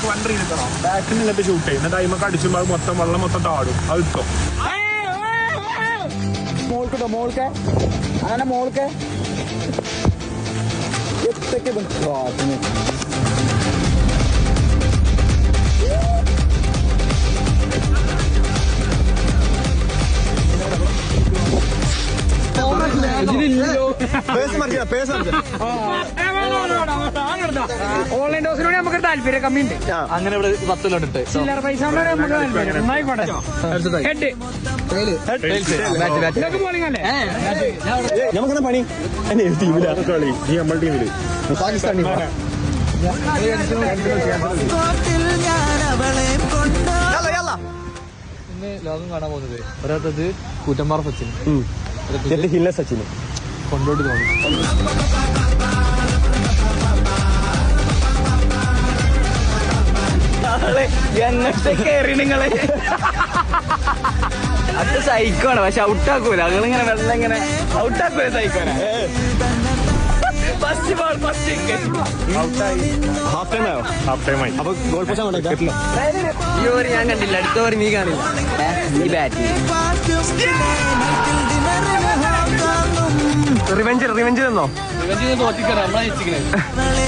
Back വണ്ടി ഇരിക്കണം. ബാക്കിൽ നിന്നിട്ട് ഷൂട്ട് ചെയ്യുന്ന ടൈമൊക്കെ അടിച്ചുമ്പോൾ അത് മൊത്തം വെള്ളം മൊത്തം താടും. അത് ഇട്ടോ മോൾക്കിട്ടോ മോൾക്ക് അങ്ങനെ മോൾക്ക് എത്തൊക്കെ ഓൺലൈൻ ഡോസിനോട് നമുക്ക് താല്പര്യം കമ്മിയുണ്ട്. അങ്ങനെ ഇവിടെ 10 ലോട്ടിട്ട് ചില്ലറ പൈസ നമുക്ക് താല്പര്യം. നമുക്കെന്താ പണി ടീമിലാണ് കളി. നീ നമ്മുടെ ടീമില് പാകിസ്ഥാൻ ഇന്ന് ലോകം കാണാൻ പോകുന്നത് ഒരാത്തത് കൂറ്റമ്പാറ സച്ചിൻ ഹില്ല സച്ചിന് കൊണ്ടോട്ട് തോന്നി. എങ്ങനത്തെ കയറി നിങ്ങള് അത് സൈക്കോണ്. പക്ഷെ ഔട്ടാക്കൂല. നിങ്ങളിങ്ങനെ വെള്ളം ഇങ്ങനെ ഔട്ടാക്കൂല. സൈക്കോന ഈ ഓവർ ഞാൻ കണ്ടില്ല. അടുത്ത ഓവർ നീ കാണില്ല. ഈ ബാറ്റ് റിവെഞ്ച് തന്നോ? തോറ്റിക്കണം നമ്മളെ